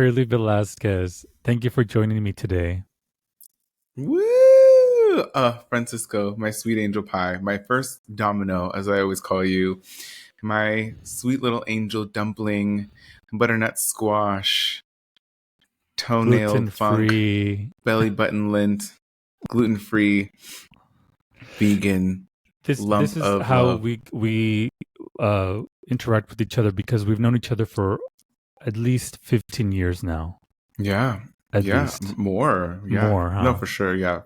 Curly Velasquez. Thank you for joining me today. Woo! Francisco, my sweet angel pie, my first domino, as I always call you, my sweet little angel dumpling, butternut squash, toenail Gluten funk, free. belly button lint, gluten free, vegan, This lump is of how love. we interact with each other because we've known each other for at least 15 years now. Yeah, At yeah, least. more. Yeah, More, no, huh? for sure. Yeah.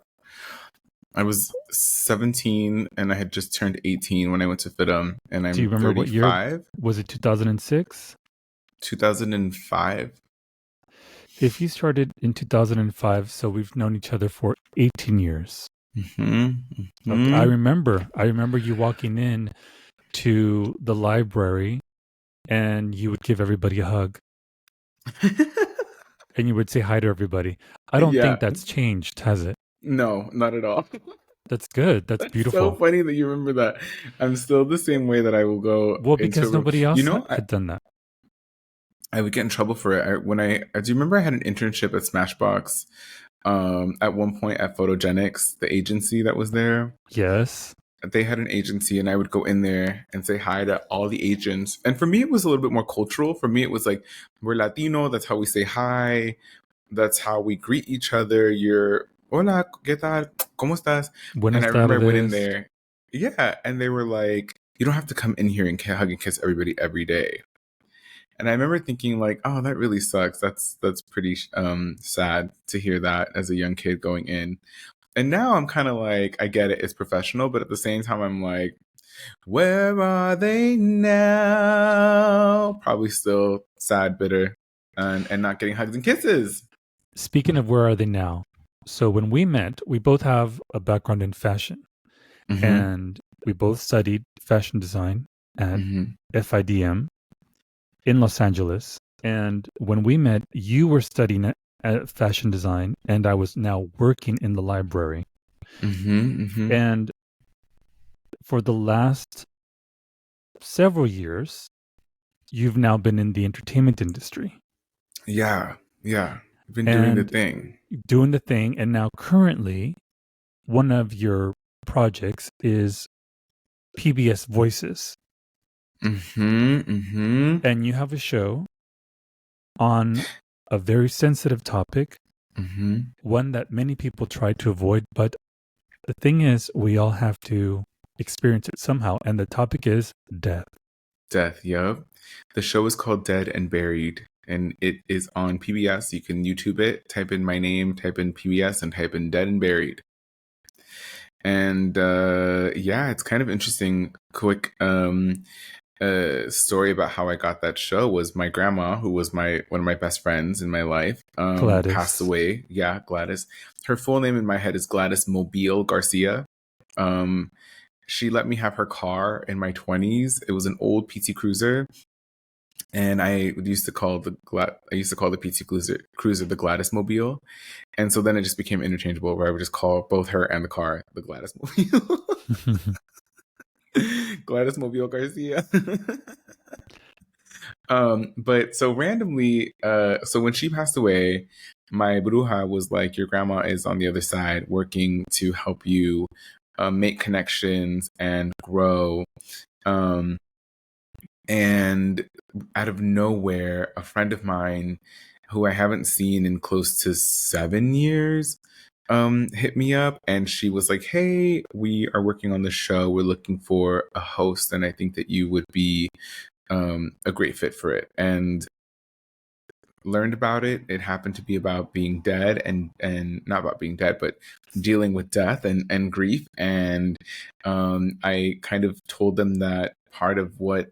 I was 17 and I had just turned 18 when I went to FITM, and Do you I'm remember what year 35. was it 2006? 2005. If you started in 2005, so we've known each other for 18 years. Mm-hmm. Okay, I Mm-hmm. remember. I remember you walking in to the library and you would give everybody a hug and you would say hi to everybody. I don't think Yeah. that's changed, has it? No, not at all. That's good. That's That's so beautiful. funny that you remember that. I'm still the same way that I will go Well, into a because room. nobody You else know, I, had done that. I would get in trouble for it. Do you remember I had an internship at Smashbox at one point at Photogenics, the agency that was there? Yes. They had an agency and I would go in there and say hi to all the agents. And for me, it was a little bit more cultural. For me, it was like, we're Latino. That's how we say hi. That's how we greet each other. You're, hola, ¿qué tal? ¿Cómo estás? And Buenas I remember I went in tardes. there. Yeah. And they were like, you don't have to come in here and hug and kiss everybody every day. And I remember thinking like, oh, that really sucks. That's pretty sad to hear that as a young kid going in. And now I'm kind of like, I get it, it's professional, but at the same time, I'm like, where are they now? Probably still sad, bitter, and not getting hugs and kisses. Speaking of where are they now? So when we met, we both have a background in fashion Mm-hmm. and we both studied fashion design at Mm-hmm. FIDM in Los Angeles. And when we met, you were studying fashion design and I was now working in the library. Mm-hmm. Mm-hmm. And for the last several years, you've now been in the entertainment industry Yeah. Yeah. I've been doing the and thing. doing the thing. And now, currently, one of your projects is PBS Voices. Mm-hmm. Mm-hmm. And you have a show on a very sensitive topic, Mm-hmm. one that many people try to avoid. But the thing is, we all have to experience it somehow. And the topic is death. Death. Yup. The show is called Dead and Buried, and it is on PBS. You can YouTube it. Type in my name. Type in PBS, and type in Dead and Buried. And yeah, it's kind of interesting. Quick story about how I got that show was my grandma, who was my one of my best friends in my life, passed Gladys. away. Yeah, Gladys. Her full name in my head is Gladys Mobile Garcia. Um, she let me have her car in my 20s. It was an old PT Cruiser, and I used to call the PT Cruiser the Gladys Mobile, and so then it just became interchangeable, where I would just call both her and the car the Gladys Mobile. Gladys Mobile Garcia. But so randomly, so when she passed away, my bruja was like, "Your grandma is on the other side, working to help you make connections and grow." Um, and out of nowhere, a friend of mine who I haven't seen in close to 7 years hit me up, and she was like, "Hey, we are working on the show. We're looking for a host, and I think that you would be a great fit for it." And learned about it. It happened to be about being dead, and not about being dead, but dealing with death and grief. And I kind of told them that part of what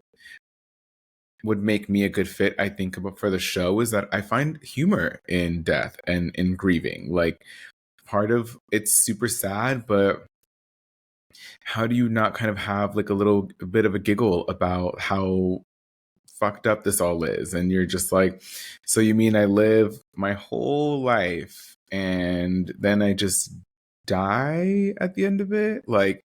would make me a good fit, I think, about for the show is that I find humor in death and in grieving. Like, part of it's super sad, but how do you not kind of have like a little bit of a giggle about how fucked up this all is? And you're just like, so you mean I live my whole life and then I just die at the end of it? Like,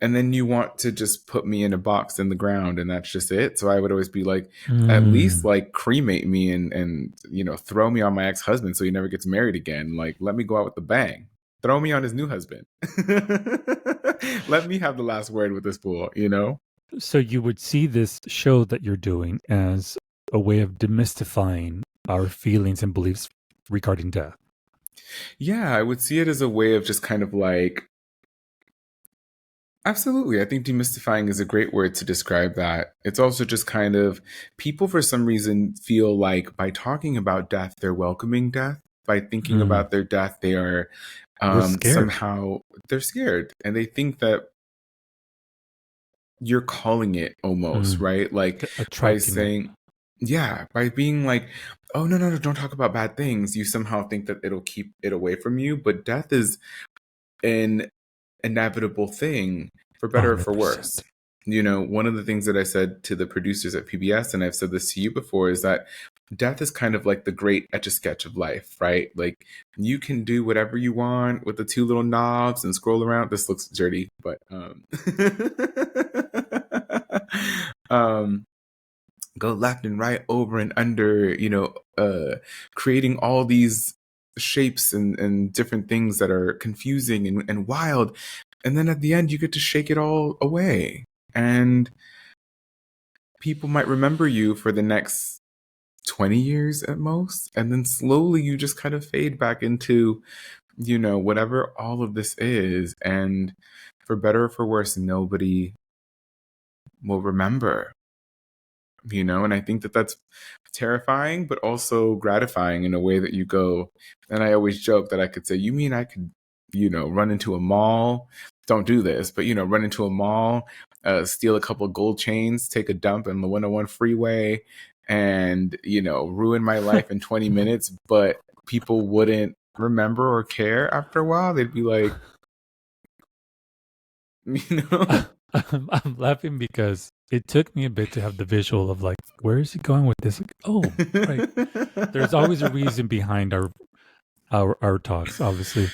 and then you want to just put me in a box in the ground and that's just it. So I would always be like, at least Mm. like cremate me and throw me on my ex-husband so he never gets married again. Like, let me go out with a bang. Throw me on his new husband. Let me have the last word with this fool. So you would see this show that you're doing as a way of demystifying our feelings and beliefs regarding death. Yeah, I would see it as a way of just kind of like, absolutely. I think demystifying is a great word to describe that. It's also just kind of, people for some reason feel like by talking about death, they're welcoming death. By thinking Mm. about their death, they are We're scared. somehow, they're scared. And they think that you're calling it almost, Mm. right? Like by Attracting it. saying, yeah, by being like, oh, no, no, no, don't talk about bad things. You somehow think that it'll keep it away from you. But death is an inevitable thing, for better or for 100%. worse. One of the things that I said to the producers at PBS, and I've said this to you before, is that death is kind of like the great etch a sketch of life, right? Like, you can do whatever you want with the two little knobs and scroll around. This looks dirty, but um go left and right, over and under, creating all these shapes and different things that are confusing and wild. And then at the end, you get to shake it all away. And people might remember you for the next 20 years at most. And then slowly you just kind of fade back into, whatever all of this is. And for better or for worse, nobody will remember. And I think that that's terrifying, but also gratifying in a way that you go. And I always joke that I could say, you mean I could, run into a mall? Don't do this, but, run into a mall, steal a couple of gold chains, take a dump in the 101 freeway, and, ruin my life in 20 minutes, but people wouldn't remember or care after a while. They'd be like, you know? I'm laughing because it took me a bit to have the visual of like, where is he going with this? Like, oh, right. There's always a reason behind our talks, obviously.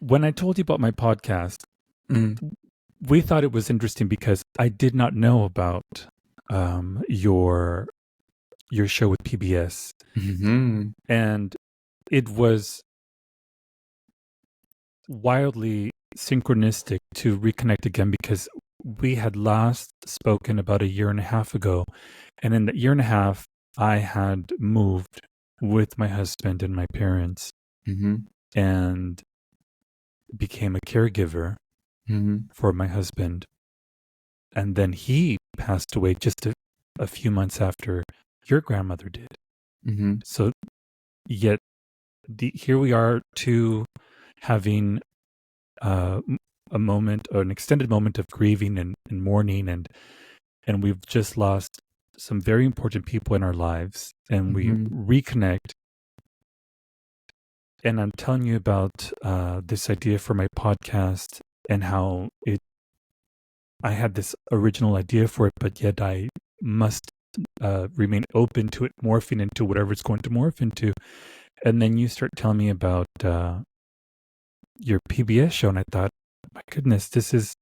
When I told you about my podcast, Mm. we thought it was interesting because I did not know about your show with PBS, Mm-hmm. and it was wildly synchronistic to reconnect again because we had last spoken about a year and a half ago, and in the year and a half, I had moved with my husband and my parents, Mm-hmm. and became a caregiver Mm-hmm. for my husband. And then he passed away just a few months after your grandmother did. Mm-hmm. So yet here we are, two having a moment, or an extended moment of grieving and mourning, and we've just lost some very important people in our lives, and we Mm-hmm. reconnect. And I'm telling you about this idea for my podcast and how I had this original idea for it, but yet I must remain open to it morphing into whatever it's going to morph into. And then you start telling me about your PBS show, and I thought, my goodness, this is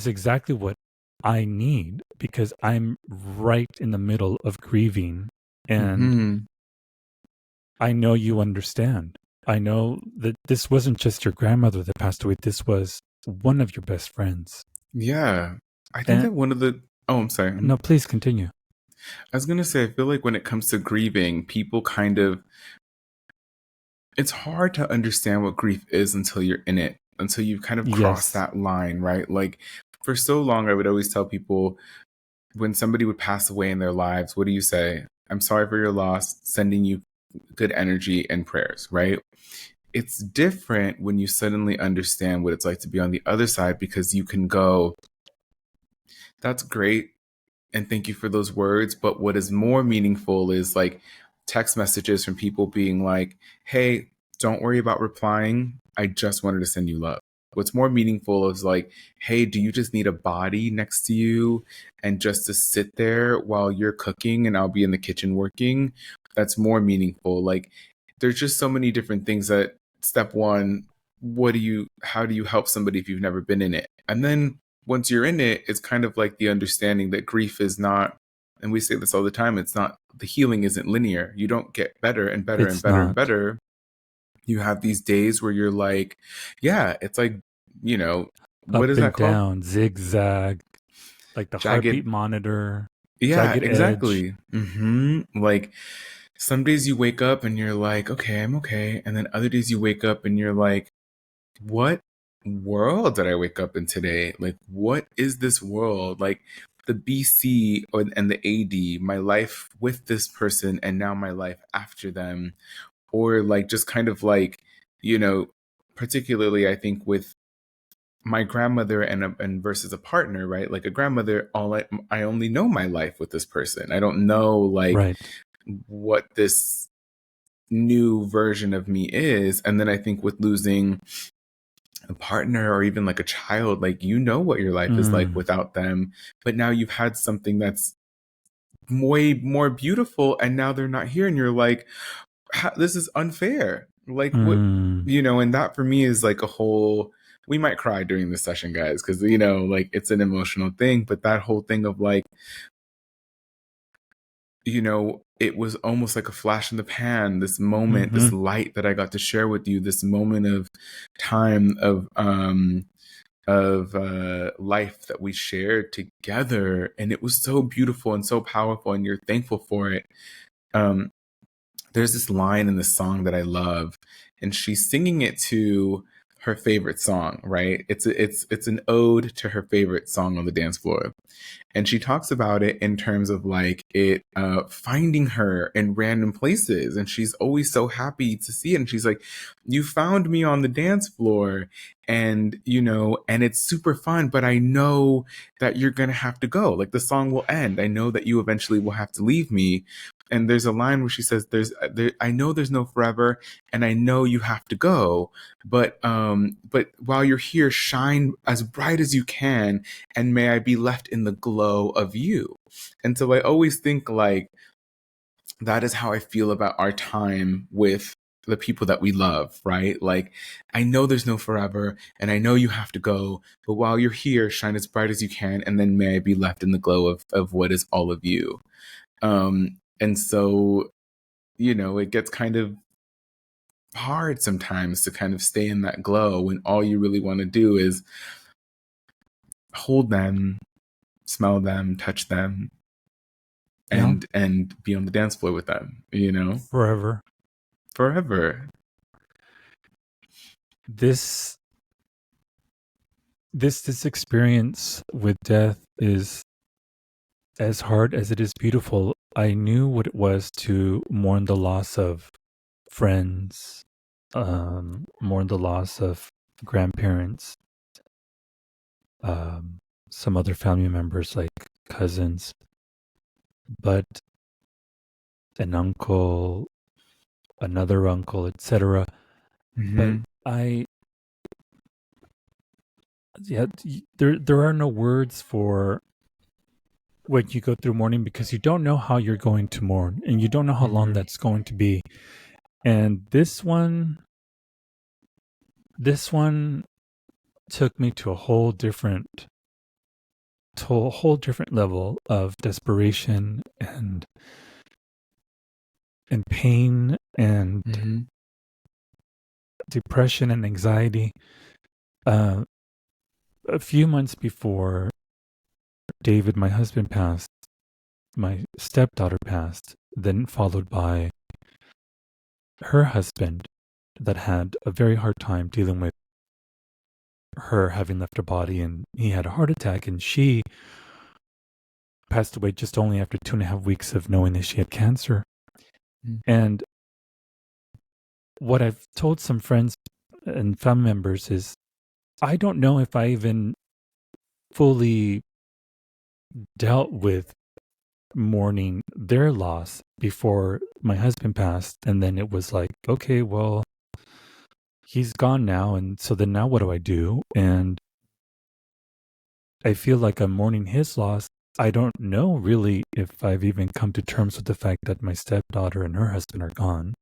exactly what I need, because I'm right in the middle of grieving, and Mm-hmm. I know you understand. I know that this wasn't just your grandmother that passed away. This was one of your best friends. Yeah. I think And that one of the, oh, I'm sorry. no, please continue. I was going to say, I feel like when it comes to grieving, people kind of, it's hard to understand what grief is until you're in it, until you kind of cross Yes. that line, right? Like, for so long, I would always tell people, when somebody would pass away in their lives, what do you say? I'm sorry for your loss, sending you good energy and prayers, right? It's different when you suddenly understand what it's like to be on the other side, because you can go, that's great, and thank you for those words. But what is more meaningful is like text messages from people being like, hey, don't worry about replying. I just wanted to send you love. What's more meaningful is like, hey, do you just need a body next to you and just to sit there while you're cooking and I'll be in the kitchen working? That's more meaningful. Like, there's just so many different things that, step one, how do you help somebody if you've never been in it? And then once you're in it, it's kind of like the understanding that grief is not, and we say this all the time, it's not, the healing isn't linear. You don't get better and better and It's better and not. better. You have these days where you're like, yeah, it's like, what Up is and that called? down, zigzag, like the heartbeat Jagged. monitor, Yeah, jagged edge. exactly. Like some days you wake up and you're like, okay, I'm okay. And then other days you wake up and you're like, what world did I wake up in today? Like, what is this world? Like the BC and the AD, my life with this person and now my life after them. Or like just kind of like, you know, particularly I think with my grandmother and versus a partner, right? Like a grandmother, I only know my life with this person. I don't know like Right. what this new version of me is. And then I think with losing a partner or even like a child, like you know what your life is like Mm, without them, but now you've had something that's way more beautiful, and now they're not here, and you're like, this is unfair. Like what, mm, and that for me is like a whole. We might cry during this session, guys, because like it's an emotional thing. But that whole thing of like, it was almost like a flash in the pan. This moment, mm-hmm. this light that I got to share with you, this moment of time of life that we shared together, and it was so beautiful and so powerful, and you're thankful for it. Um, there's this line in the song that I love, and she's singing it to her favorite song, right? It's an ode to her favorite song on the dance floor. And she talks about it in terms of like it finding her in random places, and she's always so happy to see it. And she's like, you found me on the dance floor, and and it's super fun, but I know that you're gonna have to go. Like the song will end, I know that you eventually will have to leave me. And there's a line where she says, I know there's no forever, and I know you have to go, but while you're here, shine as bright as you can, and may I be left in the glow of you. And so I always think like that is how I feel about our time with the people that we love, right? Like, I know there's no forever, and I know you have to go, but while you're here, shine as bright as you can, and then may I be left in the glow of what is all of you. And so, it gets kind of hard sometimes to kind of stay in that glow when all you really want to do is hold them, smell them, touch them, Yeah. and be on the dance floor with them, Forever. forever. This this experience with death is as hard as it is beautiful. I knew what it was to mourn the loss of friends, mourn the loss of grandparents, um, some other family members like cousins, but an uncle, another uncle, etc. But Mm-hmm. I, yeah, there are no words for when you go through mourning because you don't know how you're going to mourn and you don't know how long Mm-hmm. that's going to be. And this one took me to a whole different level of desperation and pain and Mm-hmm. depression and anxiety. Uh, a few months before David, my husband, passed, my stepdaughter passed, then followed by her husband that had a very hard time dealing with her having left her body, and he had a heart attack, and she passed away just only after 2.5 weeks of knowing that she had cancer. And what I've told some friends and family members is I don't know if I even fully dealt with mourning their loss before my husband passed. And then it was like, okay, well, he's gone now. And so then now what do I do? And I feel like I'm mourning his loss. I don't know really if I've even come to terms with the fact that my stepdaughter and her husband are gone.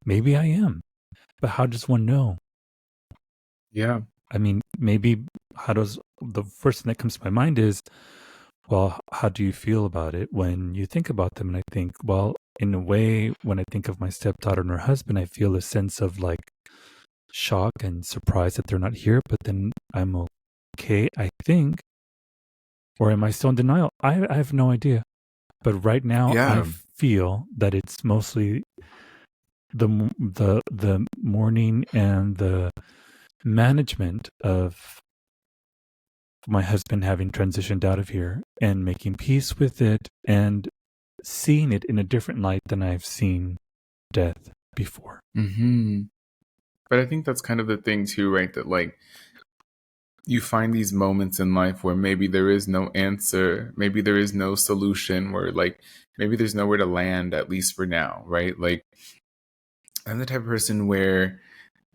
Maybe I am. But how does one know? Yeah. I mean, maybe the first thing that comes to my mind is, well, how do you feel about it when you think about them? And I think, well, in a way, when I think of my stepdaughter and her husband, I feel a sense of like shock and surprise that they're not here, but then I'm okay, I think. Or am I still in denial? I have no idea. But right now, I Yeah. feel that it's mostly the mourning and the management of my husband having transitioned out of here and making peace with it and seeing it in a different light than I've seen death before. Hmm. But I think that's kind of the thing too, right? That like you find these moments in life where maybe there is no answer, maybe there is no solution, where like maybe there's nowhere to land, at least for now, right? Like I'm the type of person where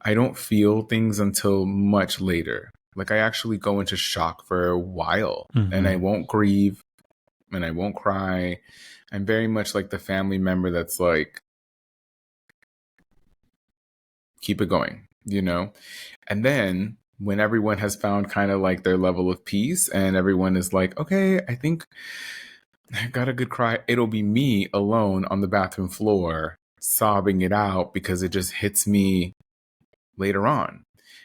I don't feel things until much later. Like I actually go into shock for a while and I Mm-hmm. won't grieve and I won't cry. I'm very much like the family member that's like, keep it going, you know? And then when everyone has found kind of like their level of peace and everyone is like, okay, I think I got a good cry, it'll be me alone on the bathroom floor sobbing it out because it just hits me later on.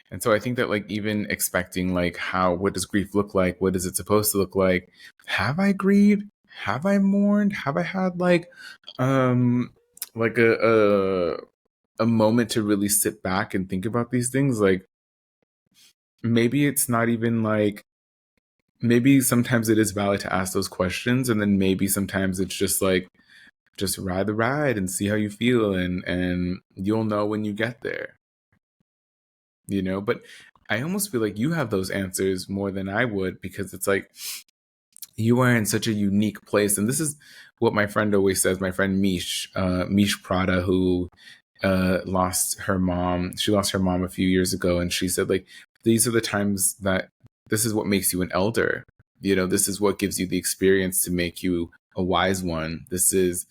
And so I think that like even expecting like what does grief look like? What is it supposed to look like? Have I grieved? Have I mourned? Have I had um like a moment to really sit back and think about these things? Like maybe it's not even like maybe sometimes it is valid to ask those questions, and then maybe sometimes it's just like just ride the ride and see how you feel, and you'll know when you get there, you know. But I almost feel like you have those answers more than I would, because it's like you are in such a unique place. And this is what my friend always says, my friend Mish Prada, who lost her mom. She lost her mom a few years ago, and she said like these are the times that this is what makes you an elder. You know, this is what gives you the experience to make you a wise one. This is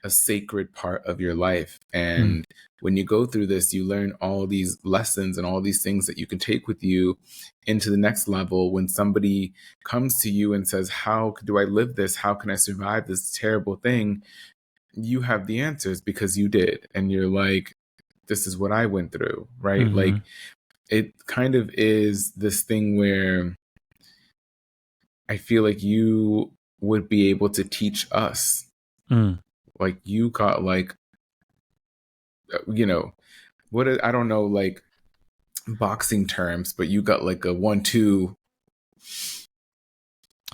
a sacred part of your life. Mm. And when you go through this, you learn all these lessons and all these things that you can take with you into the next level. When somebody comes to you and says, how do I live this? How can I survive this terrible thing? You have the answers because you did. And you're like, this is what I went through, right? Mm-hmm. Like it kind of is this thing where I feel like you would be able to teach us. Mm. Like you got like, you know, I don't know, like boxing terms, but you got like a 1-2,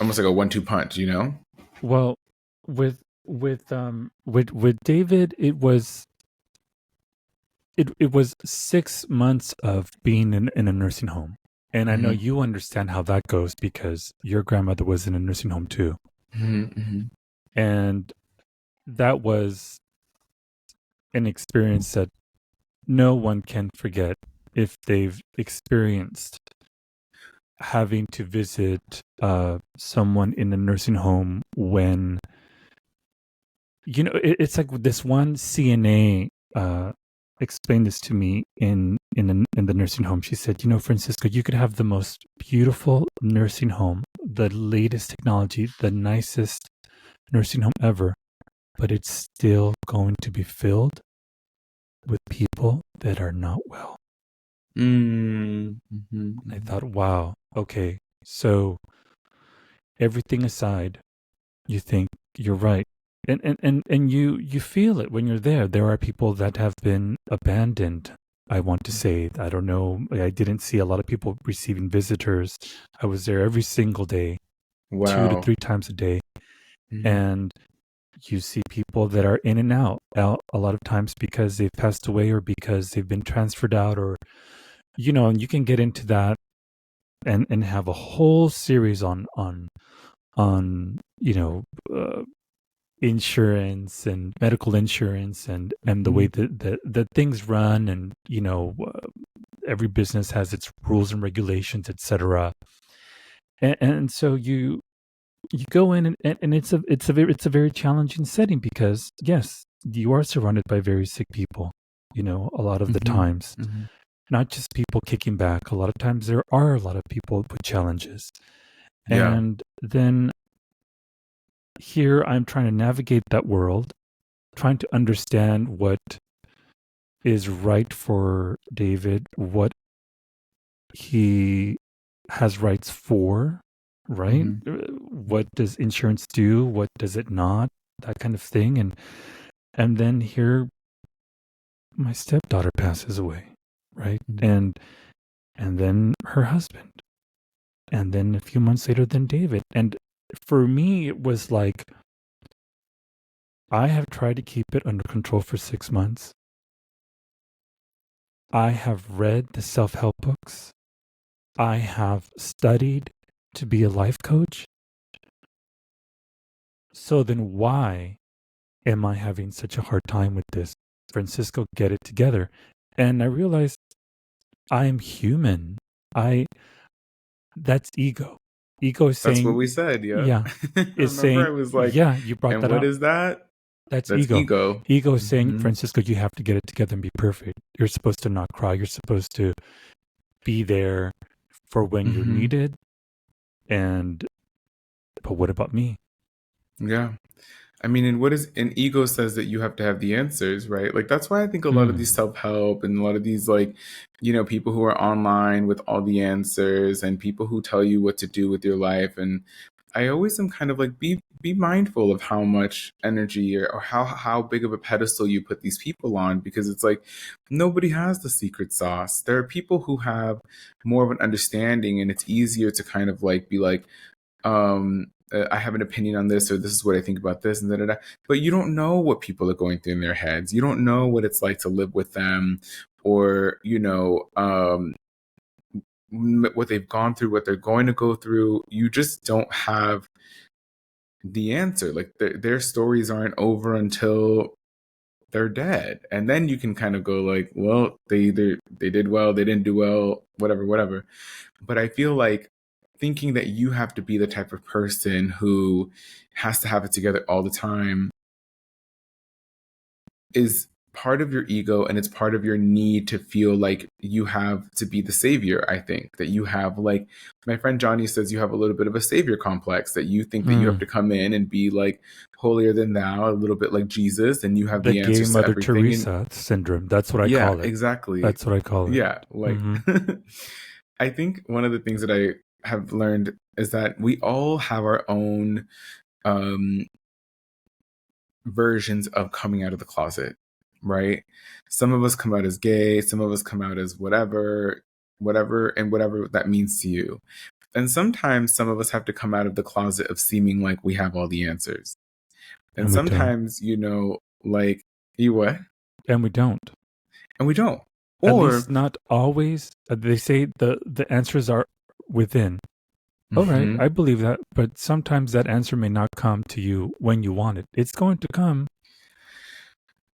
almost like a 1-2 punch, you know? Well, with David, it was 6 months of being in a nursing home. And I know Mm-hmm. you understand how that goes because your grandmother was in a nursing home too. Mm-hmm. And that was an experience that no one can forget if they've experienced having to visit someone in a nursing home when, it's like this one CNA explained this to me in the nursing home. She said, Francisco, you could have the most beautiful nursing home, the latest technology, the nicest nursing home ever, but it's still going to be filled with people that are not well. Mm-hmm. And I thought, wow, okay, so everything aside, you think you're right. And you feel it when you're there. There are people that have been abandoned. I want to say, I don't know. I didn't see a lot of people receiving visitors. I was there every single day, 2 to 3 Wow. times a day. Mm-hmm. And you see people that are in and out a lot of times because they've passed away or because they've been transferred out, or, and you can get into that and have a whole series on insurance and medical insurance and the way Mm-hmm. that things run, and every business has its rules and regulations, etc. And so you go in and it's a very challenging setting because yes, you are surrounded by very sick people, a lot of the Mm-hmm. times. Mm-hmm. not just people kicking back. A lot of times there are a lot of people with challenges. Yeah. And then here I'm trying to navigate that world, trying to understand what is right for David, what he has rights for, right? Mm-hmm. What does insurance do? What does it not? That kind of thing. And then here my stepdaughter passes away, right? And then her husband. And then a few months later then David. And for me it was like I have tried to keep it under control for 6 months. I have read the self-help books. I have studied to be a life coach. So then why am I having such a hard time with this? Francisco, get it together. And I realized I am human. That's ego. Ego is That's what saying, we said. Yep. yeah, is Remember, I saying, was like, yeah, you brought and that what up. is that? That's That's ego. ego. Ego is saying, Mm-hmm. Francisco, you have to get it together and be perfect. You're supposed to not cry. You're supposed to be there for when you're Mm-hmm. needed. But what about me? Yeah. I mean, and ego says that you have to have the answers, right? Like that's why I think a lot of these Mm. self-help and a lot of these like, people who are online with all the answers and people who tell you what to do with your life. And I always am kind of like be mindful of how much energy or how big of a pedestal you put these people on, because it's like nobody has the secret sauce. There are people who have more of an understanding, and it's easier to kind of like be like, I have an opinion on this, or this is what I think about this, and da da da. But you don't know what people are going through in their heads. You don't know what it's like to live with them, or what they've gone through, what they're going to go through. You just don't have the answer. Like their stories aren't over until they're dead, and then you can kind of go like, well, they did well, they didn't do well, whatever, whatever. But I feel like thinking that you have to be the type of person who has to have it together all the time is part of your ego, and it's part of your need to feel like you have to be the savior. I think that you have, like my friend Johnny says, you have a little bit of a savior complex, that you think that you have Mm. to come in and be like holier than thou, a little bit like Jesus, and you have The the gay answers to Mother everything. And Teresa syndrome. That's what I yeah, call it. exactly. That's what I call it. Yeah, like Mm-hmm. I think one of the things that I have learned is that we all have our own um, versions of coming out of the closet, right? Some of us come out as gay, some of us come out as whatever that means to you. And sometimes some of us have to come out of the closet of seeming like we have all the answers. And And we don't. sometimes, like, you what? And we don't. And we don't. At Or, least not always. They say the answers are within. All right, mhm. I believe that, but sometimes that answer may not come to you when you want it. It's going to come.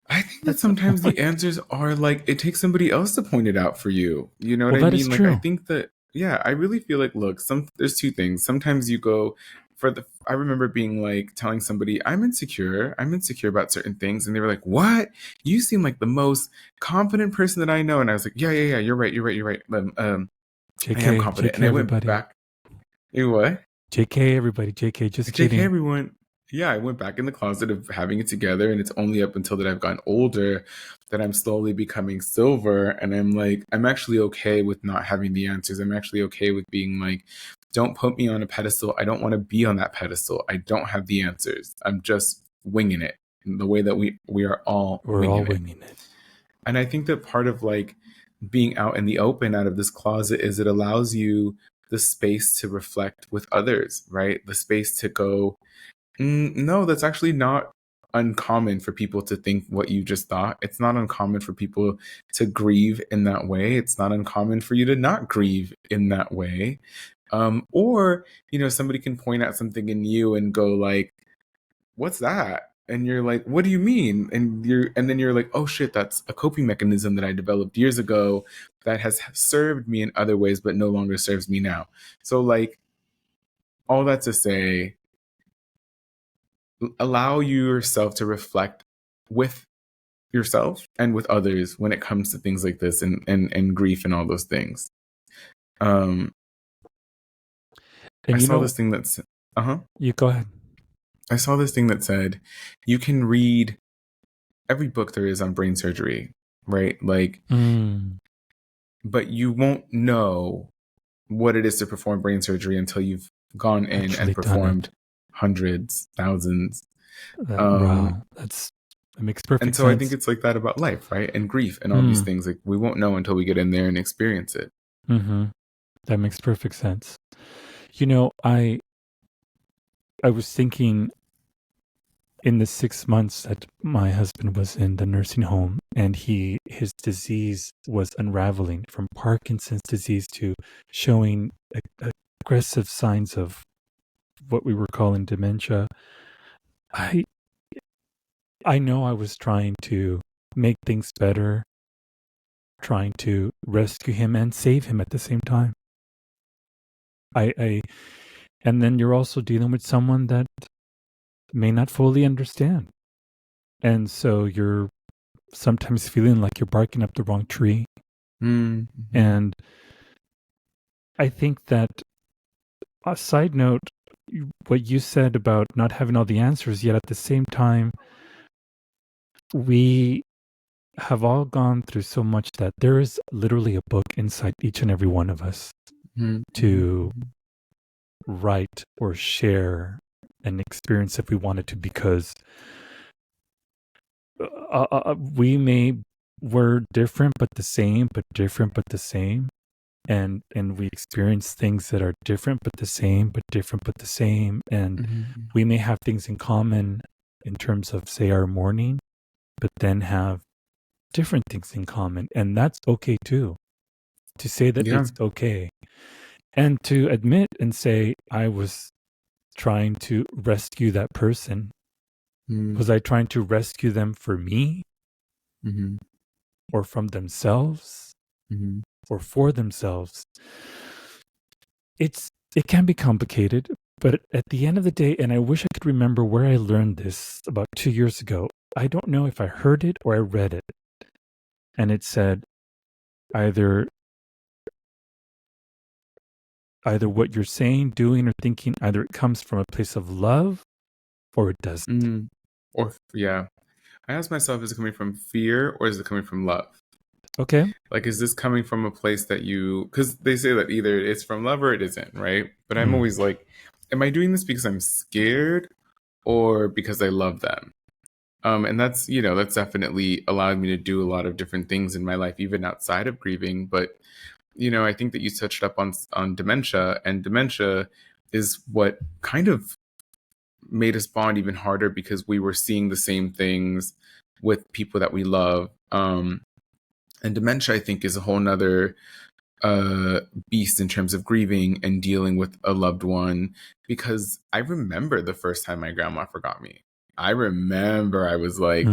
I think that That's the sometimes the point. answers are like it takes somebody else to point it out for you. You know what Well, I that is mean? Like I true. think that, yeah, I really feel like, look, there's two things. Sometimes you go I remember being like telling somebody, I'm insecure. I'm insecure about certain things. And they were like, what? You seem like the most confident person that I know. And I was like, yeah, you're right, you're right, you're right. I am JK, confident. JK, And I went everybody. back. You what? JK, everybody. JK, just JK, kidding. everyone. Yeah, I went back in the closet of having it together, and it's only up until that I've gotten older that I'm slowly becoming silver. And I'm like, I'm actually okay with not having the answers. I'm actually okay with being like, don't put me on a pedestal. I don't want to be on that pedestal. I don't have the answers. I'm just winging it in the way that we are all We're all winging it. winging it. And I think that part of like being out in the open out of this closet is it allows you the space to reflect with others, right? The space to go, no, that's actually not uncommon for people to think what you just thought. It's not uncommon for people to grieve in that way. It's not uncommon for you to not grieve in that way. Or, somebody can point out something in you and go like, what's that? And you're like, what do you mean? And then you're like, oh shit, that's a coping mechanism that I developed years ago that has served me in other ways, but no longer serves me now. So like, all that to say, allow yourself to reflect with yourself and with others when it comes to things like this and grief and all those things. I And saw this thing that's you go ahead. I saw this thing that said you can read every book there is on brain surgery, right? Like, but you won't know what it is to perform brain surgery until you've gone in Actually and performed hundreds, thousands. Wow, that makes perfect and so sense. I think it's like that about life, right? And grief and all these things. Like, we won't know until we get in there and experience it. That makes perfect sense. You know, I was thinking in the 6 months that my husband was in the nursing home, and his disease was unraveling from Parkinson's disease to showing aggressive signs of what we were calling dementia. I know I was trying to make things better, trying to rescue him and save him at the same time. And then you're also dealing with someone that may not fully understand. And so you're sometimes feeling like you're barking up the wrong tree. Mm-hmm. And I think that, a side note, what you said about not having all the answers, yet at the same time, we have all gone through so much that there is literally a book inside each and every one of us to write or share an experience if we wanted to, because we're different but the same, but different but the same, and we experience things that are different but the same, but different but the same, and we may have things in common in terms of, say, our mourning, but then have different things in common, and that's okay too. To say that it's okay, and to admit and say, I was trying to rescue that person. Was I trying to rescue them for me? Or from themselves? Or for themselves? It can be complicated, but at the end of the day, and I wish I could remember where I learned this about 2 years ago. I don't know if I heard it or I read it. And it said, either what you're saying, doing, or thinking, either it comes from a place of love or it doesn't. Or, yeah. I ask myself, is it coming from fear or is it coming from love? Okay. Like, is this coming from a place that because they say that either it's from love or it isn't, right? But I'm always like, am I doing this because I'm scared or because I love them? And that's definitely allowed me to do a lot of different things in my life, even outside of grieving. But, I think that you touched up on dementia, and dementia is what kind of made us bond even harder, because we were seeing the same things with people that we love. And dementia, I think, is a whole nother beast in terms of grieving and dealing with a loved one, because I remember the first time my grandma forgot me. I remember I was like,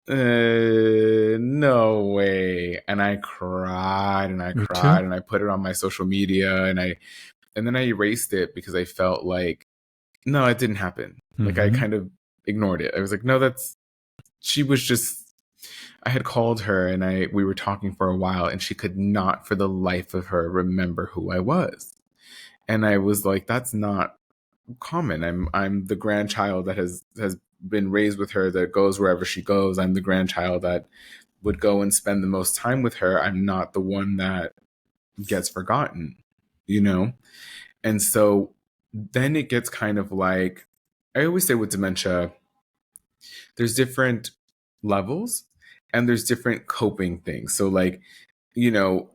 no way. And I cried and I cried and I put it on my social media, and then I erased it because I felt like, no, it didn't happen. Like, I kind of ignored it. I was like, no, I had called her and we were talking for a while, and she could not for the life of her remember who I was. And I was like, that's not common. I'm the grandchild that has been raised with her, that goes wherever she goes. I'm the grandchild that would go and spend the most time with her. I'm not the one that gets forgotten, And so then it gets kind of like, I always say with dementia, there's different levels and there's different coping things. So, like, the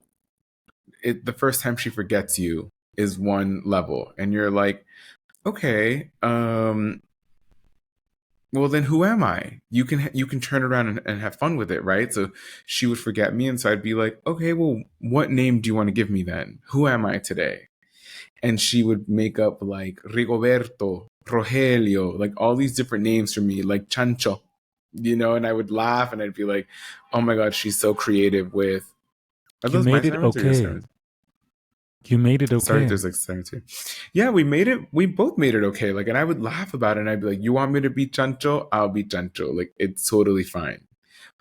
first time she forgets you is one level, and you're like, okay, well, then who am I? You can turn around and have fun with it, right? So she would forget me, and so I'd be like, okay, well, what name do you want to give me then? Who am I today? And she would make up like Rigoberto, Rogelio, like all these different names for me, like Chancho, and I would laugh and I'd be like, oh my God, she's so creative with. Are those my sirens or your sirens? You made it okay. Sorry, there's like sirens too. Yeah, we made it. We both made it okay. Like, and I would laugh about it, and I'd be like, you want me to be Chancho? I'll be Chancho. Like, it's totally fine.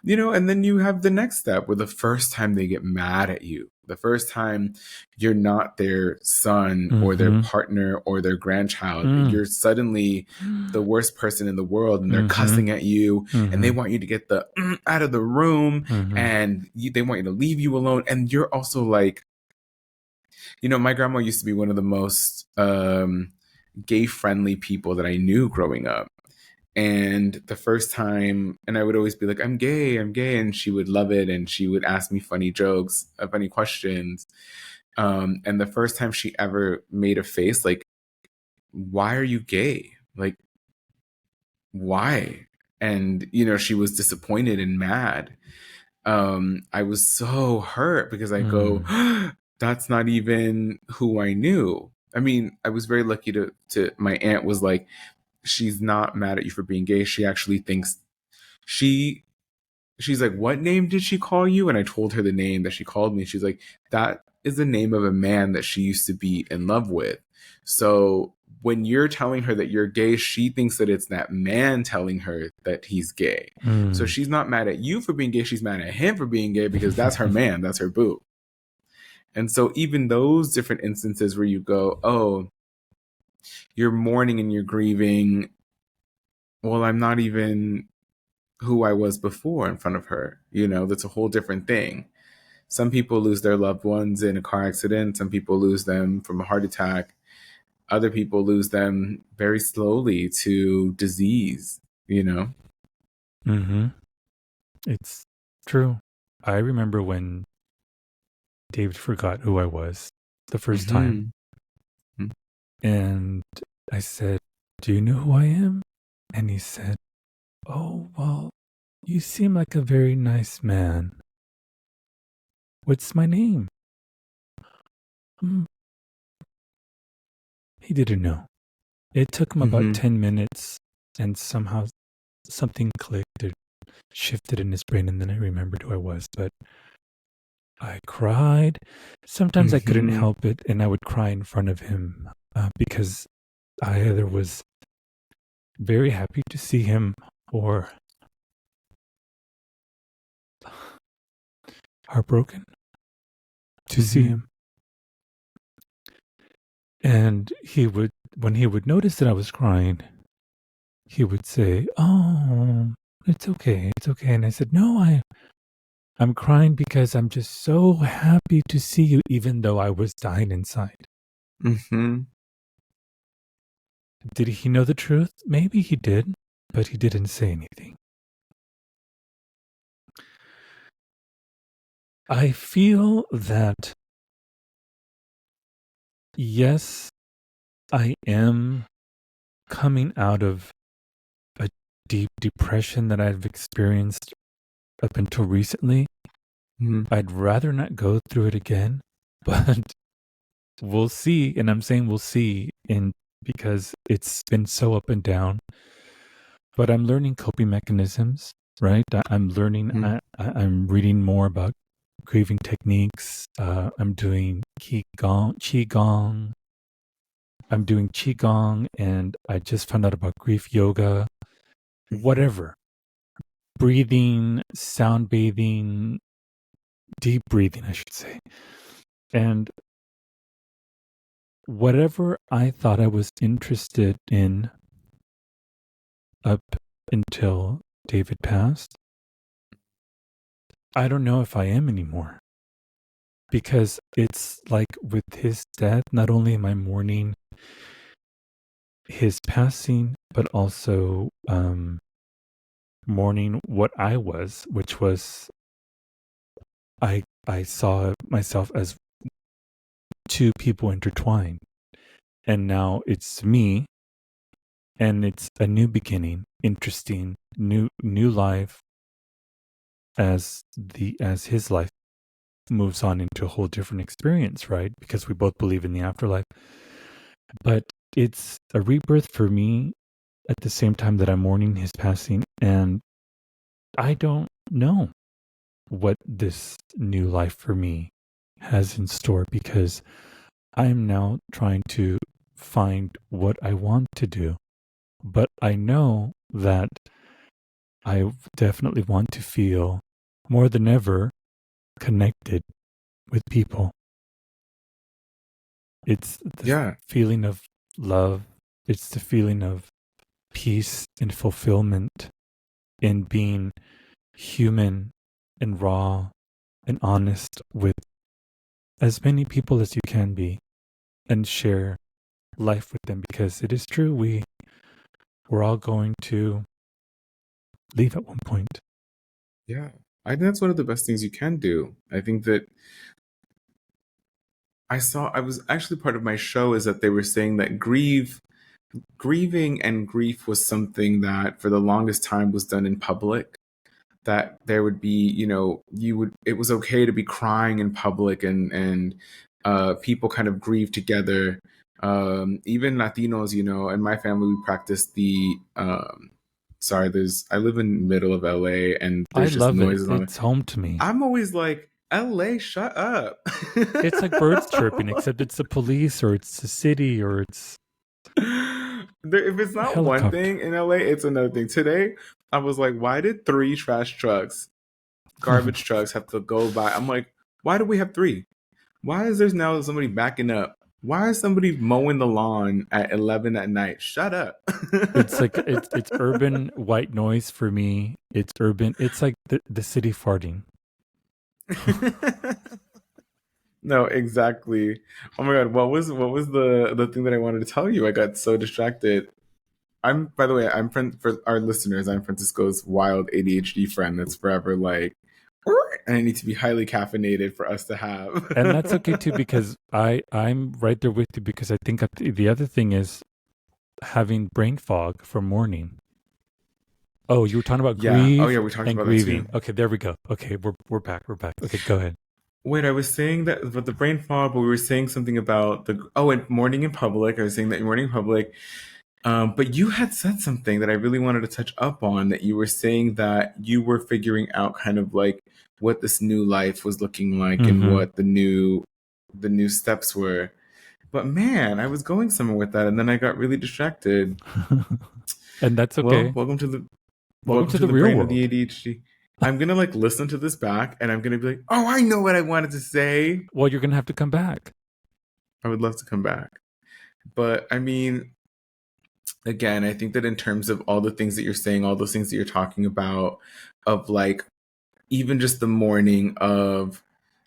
And then you have the next step where the first time they get mad at you, the first time you're not their son or their Mm-hmm. partner or their grandchild, Mm. you're suddenly the worst person in the world, and they're Mm-hmm. cussing at you, and they Mm-hmm. want you to get the out of the room, Mm-hmm. and they want you to leave you alone. And you're also like, my grandma used to be one of the most gay friendly people that I knew growing up. And the first time, and I would always be like, I'm gay, I'm gay. And she would love it. And she would ask me funny jokes, funny questions. And the first time she ever made a face, like, why are you gay? Like, why? And, she was disappointed and mad. I was so hurt because I go, Mm. that's not even who I knew. I mean, I was very lucky to my aunt was like, she's not mad at you for being gay. She actually thinks she she's like, what name did she call you? And I told her the name that she called me. She's like, that is the name of a man that she used to be in love with. So when you're telling her that you're gay, she thinks that it's that man telling her that he's gay. So Mm. she's not mad at you for being gay. She's mad at him for being gay because that's her man. That's her boo. And so even those different instances where you go, oh, you're mourning and you're grieving. Well, I'm not even who I was before in front of her. That's a whole different thing. Some people lose their loved ones in a car accident. Some people lose them from a heart attack. Other people lose them very slowly to disease. Mm-hmm. It's true. I remember when David forgot who I was the first time. Mm-hmm. And I said, do you know who I am? And he said, oh, well, you seem like a very nice man. What's my name? Hmm. He didn't know. It took him about Mm-hmm. 10 minutes, and somehow something clicked or shifted in his brain, and then I remembered who I was. But I cried. Sometimes I couldn't Mm-hmm. help it, and I would cry in front of him because I either was very happy to see him or heartbroken to see Mm-hmm. him. And when he would notice that I was crying, he would say, "Oh, it's okay, it's okay." And I said, "No, I'm crying because I'm just so happy to see you, even though I was dying inside." Mm-hmm. Did he know the truth? Maybe he did, but he didn't say anything. I feel that, yes, I am coming out of a deep depression that I've experienced up until recently. Mm-hmm. I'd rather not go through it again, but we'll see. And I'm saying we'll see, and because it's been so up and down. But I'm learning coping mechanisms, right? I'm learning. I'm reading more about grieving techniques. I'm doing qigong. I'm doing qigong, and I just found out about grief yoga. Whatever, breathing, sound bathing, deep breathing, I should say, and whatever I thought I was interested in up until David passed, I don't know if I am anymore. Because it's like with his death, not only am I mourning his passing, but also mourning what I was, which was I saw myself as two people intertwined. And now it's me, and it's a new beginning, interesting, new life as his life moves on into a whole different experience, right? Because we both believe in the afterlife. But it's a rebirth for me at the same time that I'm mourning his passing. And I don't know what this new life for me has in store, because I am now trying to find what I want to do. But I know that I definitely want to feel more than ever connected with people. It's the Yeah. feeling of love. It's the feeling of peace and fulfillment in being human and raw and honest with as many people as you can be and share life with them, because it is true, we're all going to leave at one point. Yeah. I think that's one of the best things you can do. I think that I was actually part of my show is that they were saying that grieving and grief was something that for the longest time was done in public. That there would be, it was okay to be crying in public and people kind of grieve together. Even Latinos, in my family, we practice I live in the middle of LA and I there's just love it. noises on it. It's home to me. I'm always like, LA, shut up. It's like birds chirping, except it's the police or it's the city or it's If it's a not one helicopter. thing in LA, it's another thing. Today, I was like, why did three garbage trucks have to go by? I'm like, why do we have three? Why is there now somebody backing up? Why is somebody mowing the lawn at 11 at night? Shut up. It's like it's urban white noise for me. It's urban. It's like the city farting. No, exactly. Oh my god, what was the thing that I wanted to tell you? I got so distracted. By the way, I'm friend for our listeners. I'm Francisco's wild ADHD friend that's forever like, and I need to be highly caffeinated for us to And that's have. okay too, because I'm right there with you, because I think the other thing is having brain fog from mourning. Oh, you were talking about Yeah. Oh yeah, grieve we talked and about that too. grieving. Okay, there we go. Okay, we're back. We're back. Okay, go ahead. Wait, I was saying that about the brain fog, but we were saying something about and mourning in public. I was saying that mourning in public. But you had said something that I really wanted to touch up on. That you were saying that you were figuring out kind of like what this new life was looking like and Mm-hmm. what the new steps were. But man, I was going somewhere with that, and then I got really distracted. And that's Well, okay. Welcome welcome to to the the real brain of the world. ADHD. I'm gonna like listen to this back, and I'm gonna be like, oh, I know what I wanted to say. Well, you're gonna have to come back. I would love to come back, but I mean, again, I think that in terms of all the things that you're saying, all those things that you're talking about, of like even just the mourning of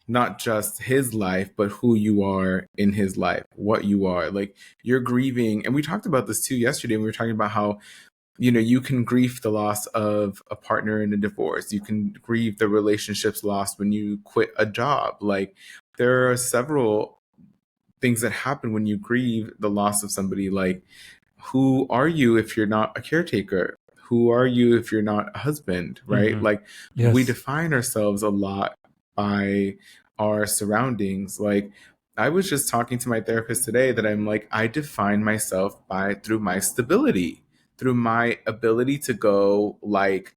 not just his life, but who you are in his life, what you are. Like you're grieving. And we talked about this too yesterday. We were talking about how, you can grieve the loss of a partner in a divorce. You can grieve the relationships lost when you quit a job. Like there are several things that happen when you grieve the loss of somebody. Like who are you if you're not a caretaker? Who are you if you're not a husband, right? Mm-hmm. Like we Yes. define ourselves a lot by our surroundings. Like I was just talking to my therapist today that I'm like, I define myself by through my stability, through my ability to go like,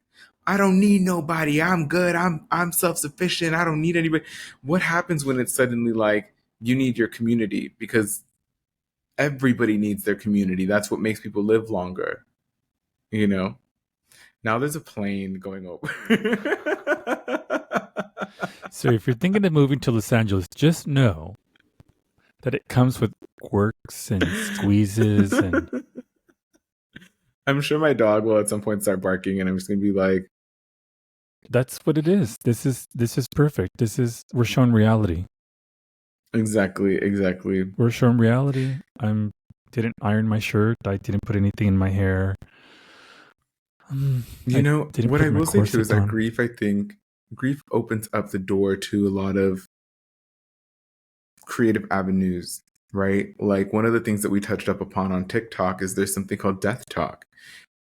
I don't need nobody. I'm good. I'm self-sufficient. I don't need anybody. What happens when it's suddenly like you need your community? Because everybody needs their community. That's what makes people live longer, you know? Now there's a plane going over. So if you're thinking of moving to Los Angeles, just know that it comes with quirks and squeezes, and I'm sure my dog will at some point start barking and I'm just going to be like, that's what it is. This is perfect. We're shown reality. exactly, exactly. We're shown reality. I didn't iron my shirt. I didn't put anything in my hair. I didn't What put I my will say too is corset that on. I think grief opens up the door to a lot of creative avenues, right? Like one of the things that we touched up upon on TikTok is there's something called death talk.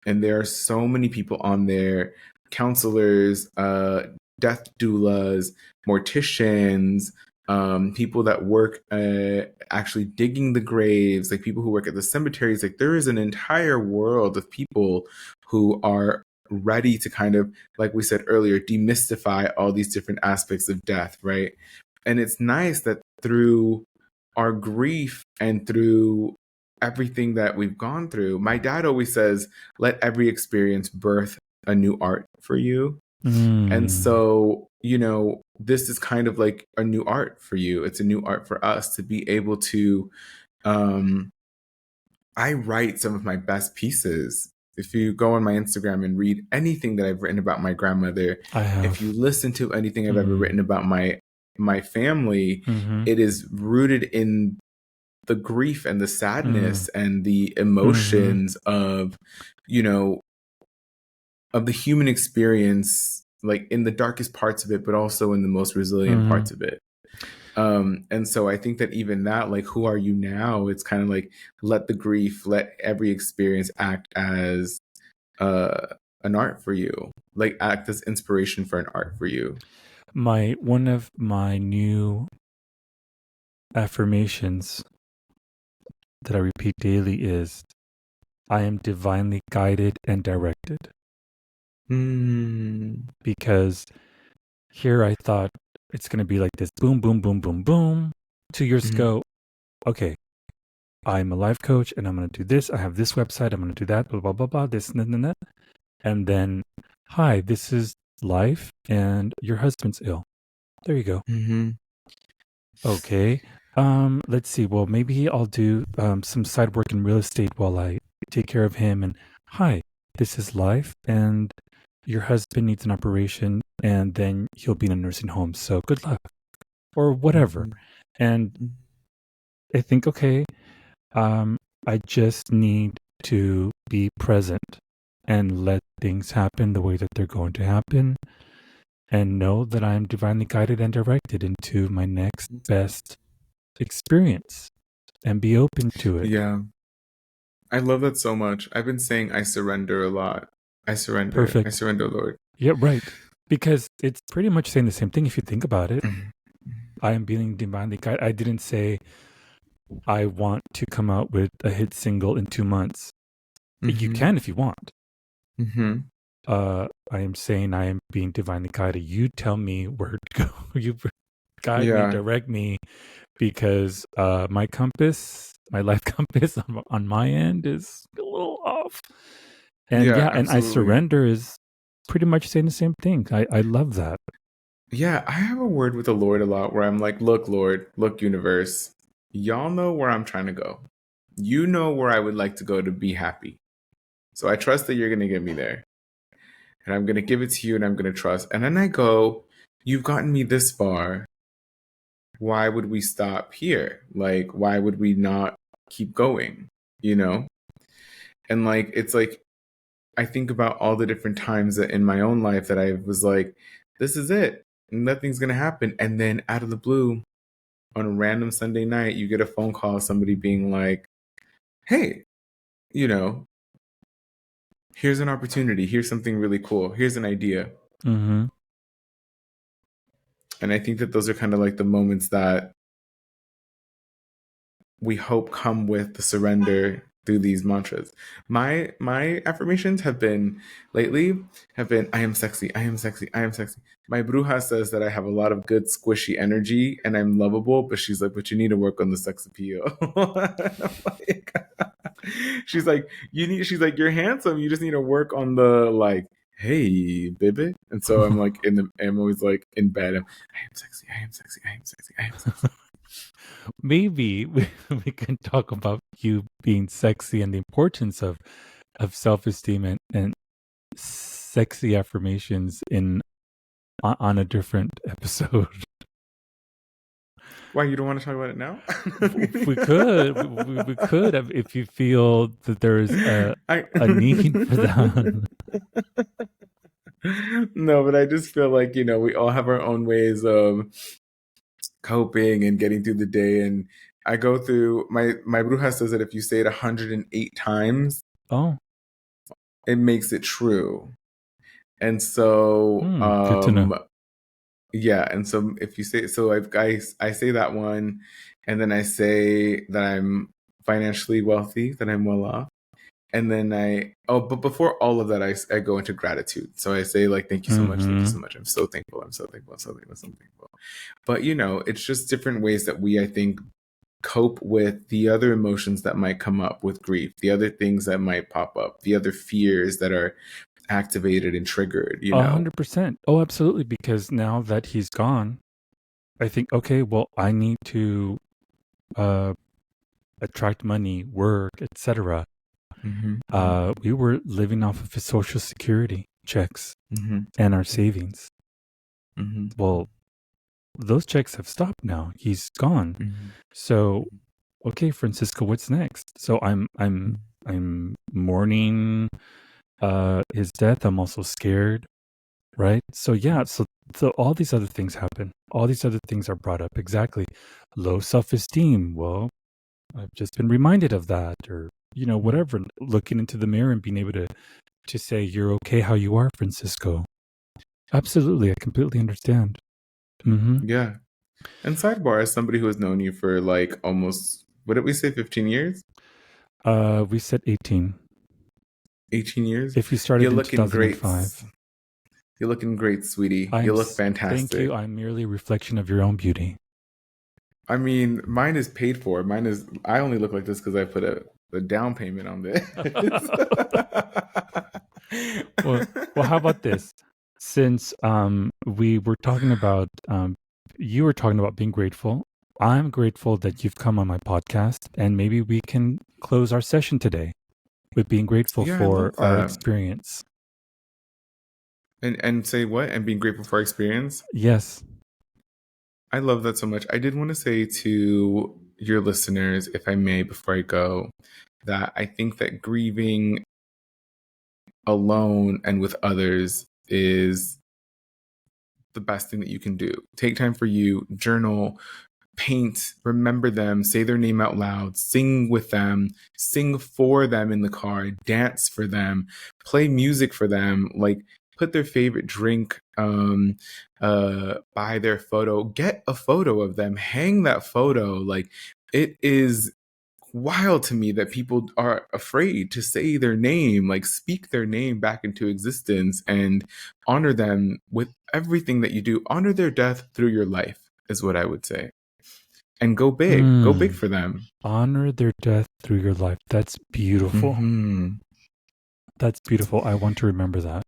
And there are so many people on there, counselors, death doulas, morticians, people that work actually digging the graves, like people who work at the cemeteries. Like there is an entire world of people who are ready to kind of, like we said earlier, demystify all these different aspects of death, right? And it's nice that through our grief and through everything that we've gone through, my dad always says, let every experience birth a new art. for you. And Mm. so, this is kind of like a new art for you. It's a new art for us to be able to, I write some of my best pieces. If you go on my Instagram and read anything that I've written about my grandmother, I if you have. listen to anything I've ever Mm. written about my family, Mm-hmm. it is rooted in the grief and the Mm. sadness and the Mm-hmm. emotions of, you know, of the human experience, like in the darkest parts of it, but also in the most resilient Mm-hmm. parts of it. And so I think that even that, like, who are you now? It's kind of like, let the grief, let every experience act as uh, an art for you, like act as inspiration for an art for you. One of my new affirmations that I repeat daily is, I am divinely guided and directed. Mm. Because here I thought it's going to be like this boom, boom, boom, boom, boom. 2 years Mm. ago, okay, I'm a life coach and I'm going to do this. I have this website. I'm going to do that, blah, blah, blah, blah, this and that. And then, hi, this is life and your husband's ill. There you go. Mm-hmm. Okay. Let's see. Well, maybe I'll do some side work in real estate while I take care of him. And hi, this is life and your husband needs an operation and then he'll be in a nursing home. So good luck or whatever. Mm-hmm. And I think, okay, um, I just need to be present and let things happen the way that they're going to happen and know that I'm divinely guided and directed into my next best experience and be open to it. Yeah, I love that so much. I've been saying I surrender a lot. I Perfect. surrender, Lord. Yeah, right. Because it's pretty much saying the same thing if you think about it. Mhm. I am being divinely guided. I didn't say I want to come out with a hit single in 2 months. You Mhm. can if you want. Mhm. I am saying I am being divinely guided. You tell me where to go. You guide me, Yeah. direct me, because my compass, my life compass on my end is a little off. And Yeah, yeah, and I absolutely. surrender is pretty much saying the same thing. I love that. Yeah, I have a word with the Lord a lot where I'm like, look, Lord, look, universe, y'all know where I'm trying to go. You know where I would like to go to be happy. So I trust that you're going to get me there. And I'm going to give it to you and I'm going to trust. And then I go, you've gotten me this far. Why would we stop here? Like, why would we not keep going? You know? And like, it's like, I think about all the different times that in my own life that I was like, this is it. Nothing's going to happen. And then out of the blue, on a random Sunday night, you get a phone call, somebody being like, hey, you know, here's an opportunity. Here's something really cool. Here's an idea. Mm-hmm. And I think that those are kind of like the moments that we hope come with the surrender through these mantras. My affirmations have been lately have been I am sexy, I am sexy, I am sexy. My bruja says that I have a lot of good squishy energy and I'm lovable, but she's like, but you need to work on the sex appeal. Like, she's like, you're handsome, you just need to work on the like, hey, baby. And so I'm always like in bed, I am sexy, I am sexy, I am sexy, I am sexy. Maybe we can talk about you being sexy and the importance of self-esteem and sexy affirmations on a different episode. Why, you don't want to talk about it now? We could, we could if you feel that there is I a need for that. no, but I just feel like, we all have our own ways of coping and getting through the day. And I go through my bruja says that if you say it 108 times, Oh, it makes it true. And so, good to know. yeah. And so if you say, so I say that one, and then I say that I'm financially wealthy, that I'm well off. And then but before all of that, I go into gratitude. So I say like, thank you so much. Thank you Mm-hmm. so much. I'm so thankful. I'm so thankful. I'm so thankful. I'm so thankful. But it's just different ways that we, I think, cope with the other emotions that might come up with grief, the other things that might pop up, the other fears that are activated and triggered, you know? 100%. Oh, absolutely. Because now that he's gone, I think, okay, well, I need to uh, attract money, work, etc. We were living off of his social security checks and our savings. Well, those checks have stopped now. He's gone. So, okay, Francisco, what's next? So I'm mourning his death. I'm also scared, right? So yeah, so all these other things happen. All these other things are brought up. Exactly. Low self-esteem. Well, I've just been reminded of that, or whatever. Looking into the mirror and being able to say you're okay how you are, Francisco. Absolutely, I completely understand. Mm-hmm. Yeah. And sidebar, as somebody who has known you for like almost, what did we say, 15 years? We said 18. 18 years? If you started You're in looking great. 2005. You're looking great, sweetie. You look Thank you. fantastic. I'm merely a reflection of your own beauty. I mean, mine is paid for. I only look like this because I put a down payment on this. Well, how about this? Since we were talking about you were talking about being grateful. I'm grateful that you've come on my podcast, and maybe we can close our session today with being grateful Yeah, I for love our that. experience. And say what? And being grateful for our experience? Yes. I love that so much. I did want to say to your listeners, if I may, before I go, that I think that grieving alone and with others is the best thing that you can do. Take time for you, journal, paint, remember them, say their name out loud, sing with them, sing for them in the car, dance for them, play music for them, like put their favorite drink by their photo, get a photo of them, hang that photo. Like, it is wild to me that people are afraid to say their name, like speak their name back into existence, and honor them with everything that you do. Honor their death through your life is what I would say. And go big. Go big for them. Honor their death through your life. That's beautiful. That's beautiful. I want to remember that.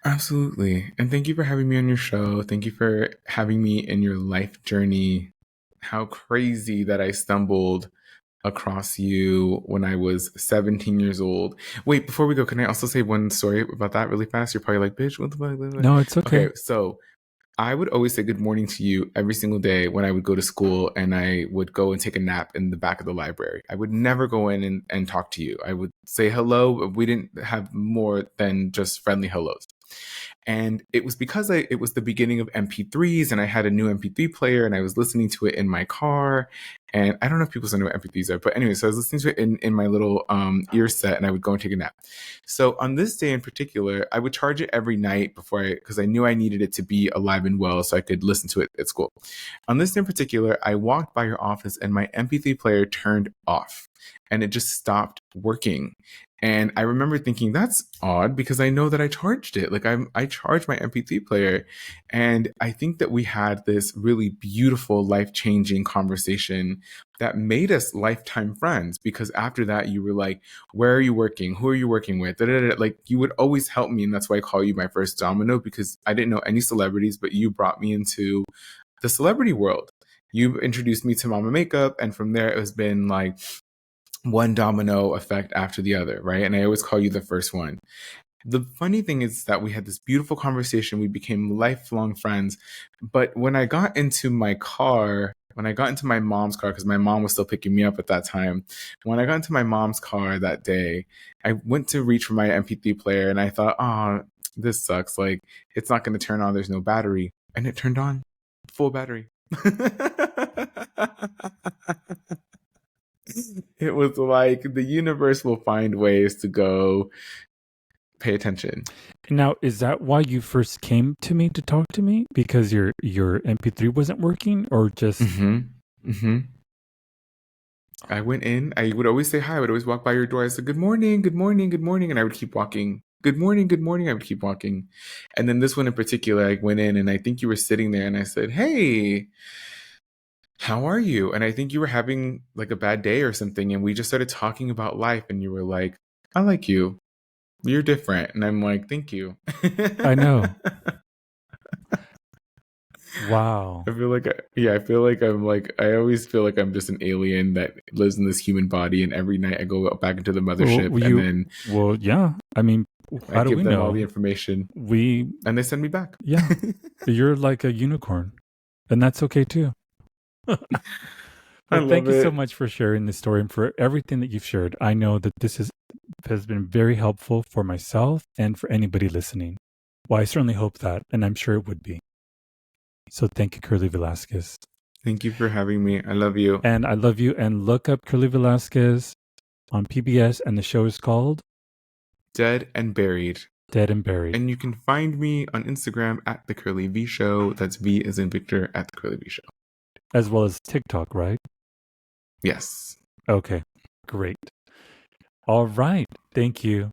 Absolutely. And thank you for having me on your show. Thank you for having me in your life journey. How crazy that I stumbled across you when I was 17 years old. Wait, before we go, can I also say one story about that really fast? You're probably like, bitch, what the fuck? No, it's okay. Okay, so I would always say good morning to you every single day when I would go to school, and I would go and take a nap in the back of the library. I would never go in and talk to you. I would say hello, but we didn't have more than just friendly hellos. And it was because it was the beginning of MP3s, and I had a new MP3 player, and I was listening to it in my car. And I don't know if people still know what MP3s are, but anyway, so I was listening to it in my little ear set, and I would go and take a nap. So on this day in particular, I would charge it every night because I knew I needed it to be alive and well so I could listen to it at school. On this day in particular, I walked by your office and my MP3 player turned off, and it just stopped working. And I remember thinking, that's odd, because I know that I charged it. Like, I charged my MP3 player. And I think that we had this really beautiful, life-changing conversation that made us lifetime friends, because after that, you were like, where are you working? Who are you working with? Da-da-da-da. Like, you would always help me. And that's why I call you my first domino, because I didn't know any celebrities, but you brought me into the celebrity world. You introduced me to Mama Makeup. And from there, it has been like one domino effect after the other, right? And I always call you the first one. The funny thing is that we had this beautiful conversation. We became lifelong friends. But when I got into my car, when I got into my mom's car, because my mom was still picking me up at that time, when I got into my mom's car that day, I went to reach for my MP3 player, and I thought, oh, this sucks. Like, it's not going to turn on. There's no battery. And it turned on, full battery. It was like the universe will find ways to go. Pay attention. Now, is that why you first came to me to talk to me? Because your MP3 wasn't working, or just? I went in. I would always say hi. I would always walk by your door. I said, good morning, good morning, good morning. And I would keep walking. Good morning, good morning. I would keep walking. And then this one in particular, I went in, and I think you were sitting there, and I said, hey, how are you? And I think you were having like a bad day or something. And we just started talking about life, and you were like, I like you. You're different. And I'm like, thank you. I know. Wow. I feel like, I feel like I always feel like I'm just an alien that lives in this human body, and every night I go back into the mothership, and then Well, yeah. I mean, I how do give we them all the know? information, We, and they send me back. yeah, you're like a unicorn, and that's okay too. I Well, thank love you so it. much for sharing this story and for everything that you've shared. I know that has been very helpful for myself and for anybody listening. Well, I certainly hope that, and I'm sure it would be. So thank you, Curly Velasquez. Thank you for having me. I love you. And I love you. And look up Curly Velasquez on PBS, and the show is called Dead and Buried. Dead and Buried. And you can find me on Instagram at The Curly V Show. That's V as in Victor at The Curly V Show. As well as TikTok, right? Yes. Okay, great. All right. Thank you.